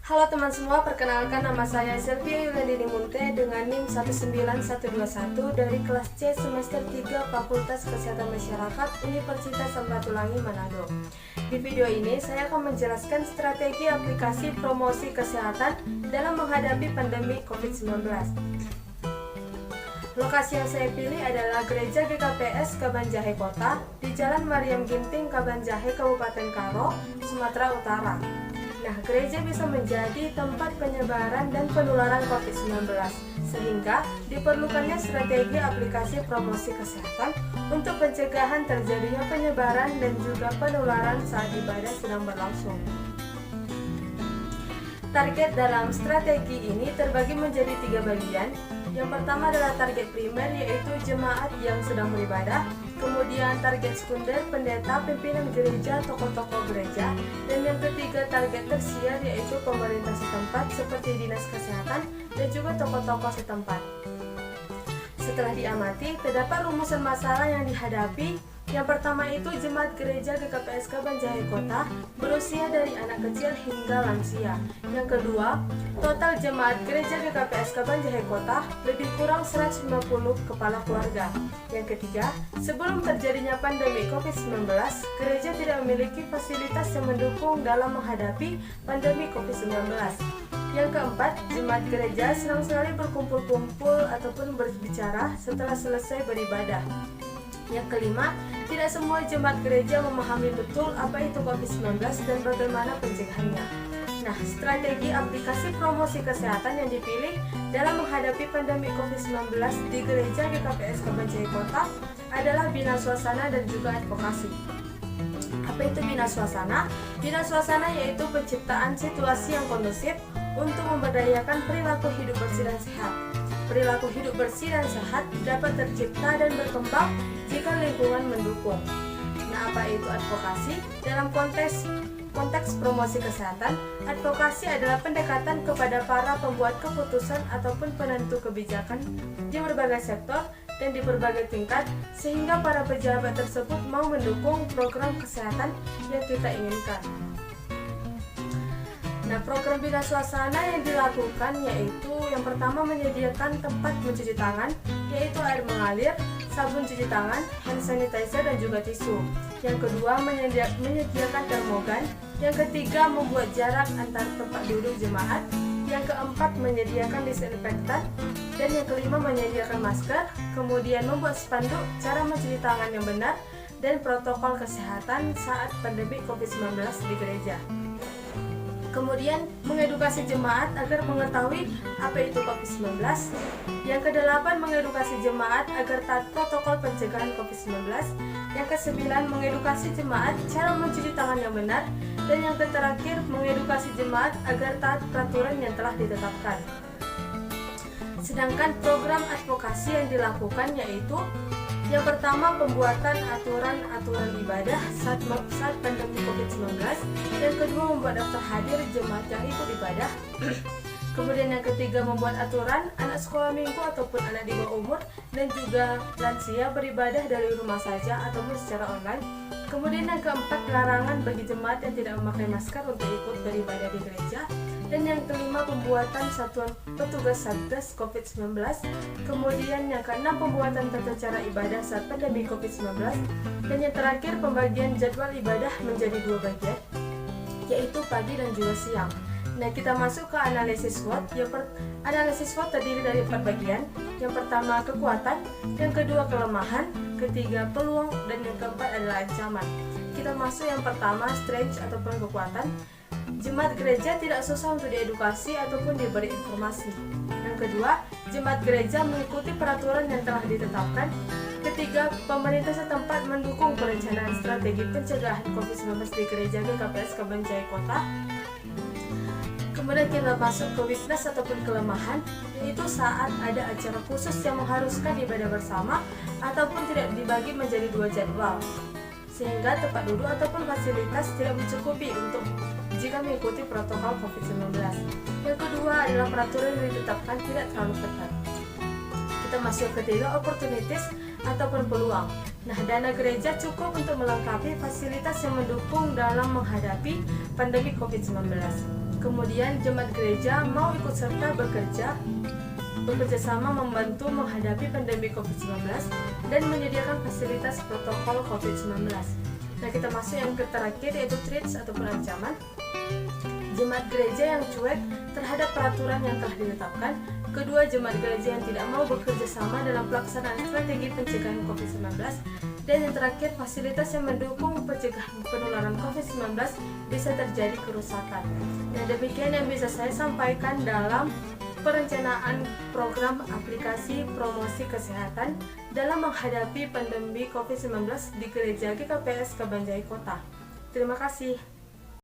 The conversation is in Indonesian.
Halo teman semua, perkenalkan nama saya Selvia Yulandini Munte dengan NIM 19121 dari kelas C semester 3 Fakultas Kesehatan Masyarakat Universitas Samratulangi Manado. Di video ini saya akan menjelaskan strategi aplikasi promosi kesehatan dalam menghadapi pandemi COVID-19. Lokasi yang saya pilih adalah Gereja GKPS Kabanjahe Kota di Jalan Maryam Ginting, Kabanjahe, Kabupaten Karo, Sumatera Utara. Nah, gereja bisa menjadi tempat penyebaran dan penularan COVID-19, sehingga diperlukannya strategi aplikasi promosi kesehatan untuk pencegahan terjadinya penyebaran dan juga penularan saat ibadah sedang berlangsung. Target dalam strategi ini terbagi menjadi 3 bagian. Yang pertama adalah target primer, yaitu jemaat yang sedang beribadah. Kemudian target sekunder, pendeta, pimpinan gereja, tokoh-tokoh gereja. Dan yang ketiga target tersier, yaitu pemerintah setempat seperti dinas kesehatan dan juga tokoh-tokoh setempat. Setelah diamati, terdapat rumusan masalah yang dihadapi. Yang pertama itu jemaat gereja GKPS Kabanjahe Kota berusia dari anak kecil hingga lansia. Yang kedua, total jemaat gereja GKPS Kabanjahe Kota lebih kurang 150 kepala keluarga. Yang ketiga, sebelum terjadinya pandemi COVID-19, gereja tidak memiliki fasilitas yang mendukung dalam menghadapi pandemi COVID-19. Yang keempat, jemaat gereja senang sekali berkumpul-kumpul ataupun berbicara setelah selesai beribadah. Yang kelima, tidak semua jemaat gereja memahami betul apa itu COVID-19 dan bagaimana pencegahannya. Nah, strategi aplikasi promosi kesehatan yang dipilih dalam menghadapi pandemi COVID-19 di Gereja GKPS Kabanjahe Kota adalah bina suasana dan juga advokasi. Apa itu bina suasana? Bina suasana yaitu penciptaan situasi yang kondusif untuk memberdayakan perilaku hidup bersih dan sehat. Perilaku hidup bersih dan sehat dapat tercipta dan berkembang jika lingkungan mendukung. Nah, apa itu advokasi? Dalam konteks promosi kesehatan, advokasi adalah pendekatan kepada para pembuat keputusan ataupun penentu kebijakan di berbagai sektor dan di berbagai tingkat, sehingga para pejabat tersebut mau mendukung program kesehatan yang kita inginkan. Nah, program bina suasana yang dilakukan yaitu yang pertama menyediakan tempat mencuci tangan, yaitu air mengalir, sabun cuci tangan, hand sanitizer dan juga tisu. Yang kedua menyediakan termogan. Yang ketiga membuat jarak antar tempat duduk jemaat. Yang keempat menyediakan disinfektan. Dan yang kelima menyediakan masker. Kemudian membuat spanduk cara mencuci tangan yang benar dan protokol kesehatan saat pandemi COVID-19 di gereja. Kemudian mengedukasi jemaat agar mengetahui apa itu COVID-19. Yang kedelapan mengedukasi jemaat agar taat protokol pencegahan COVID-19. Yang kesembilan mengedukasi jemaat cara mencuci tangan yang benar. Dan yang terakhir mengedukasi jemaat agar taat peraturan yang telah ditetapkan. Sedangkan program advokasi yang dilakukan yaitu yang pertama, pembuatan aturan-aturan ibadah saat pandemi COVID-19. Yang kedua, membuat daftar hadir jemaat yang ikut ibadah. Kemudian yang ketiga, membuat aturan anak sekolah minggu ataupun anak di bawah umur dan juga lansia beribadah dari rumah saja ataupun secara online. Kemudian yang keempat, larangan bagi jemaat yang tidak memakai masker untuk ikut beribadah di gereja. Dan yang kelima, pembuatan satuan petugas Satgas COVID-19. Kemudian yang keenam, pembuatan tata cara ibadah saat pandemi COVID-19. Dan yang terakhir, pembagian jadwal ibadah menjadi 2 bagian, yaitu pagi dan juga siang. Nah, kita masuk ke analisis SWOT. Analisis SWOT terdiri dari 4 bagian. Yang pertama, kekuatan. Yang kedua, kelemahan. Ketiga, peluang. Dan yang keempat adalah ancaman. Kita masuk yang pertama, strength ataupun kekuatan. Jemaat gereja tidak susah untuk diedukasi ataupun diberi informasi. Yang kedua, jemaat gereja mengikuti peraturan yang telah ditetapkan. Ketiga, pemerintah setempat mendukung perencanaan strategi pencegahan COVID-19 di Gereja GKPS Kabanjahe Kota. Kemudian kita masuk ke weakness ataupun kelemahan, yaitu saat ada acara khusus yang mengharuskan ibadah bersama ataupun tidak dibagi menjadi 2 jadwal, sehingga tempat duduk ataupun fasilitas tidak mencukupi untuk jika mengikuti protokol COVID-19. Yang kedua adalah peraturan yang ditetapkan tidak terlalu ketat. Kita masuk ke ketiga, opportunities ataupun peluang. Nah, dana gereja cukup untuk melengkapi fasilitas yang mendukung dalam menghadapi pandemi COVID-19. Kemudian jemaat gereja mau ikut serta bekerja sama membantu menghadapi pandemi COVID-19 dan menyediakan fasilitas protokol COVID-19. Nah, kita masuk yang terakhir, yaitu threats ataupun ancaman. Jemaat gereja yang cuek terhadap peraturan yang telah ditetapkan. Kedua, jemaat gereja yang tidak mau bekerja sama dalam pelaksanaan strategi pencegahan COVID-19. Dan yang terakhir, fasilitas yang mendukung pencegahan penularan COVID-19 bisa terjadi kerusakan. Nah, demikian yang bisa saya sampaikan dalam perencanaan program aplikasi promosi kesehatan dalam menghadapi pandemi COVID-19 di Gereja GKPS Kabanjai Kota. Terima kasih.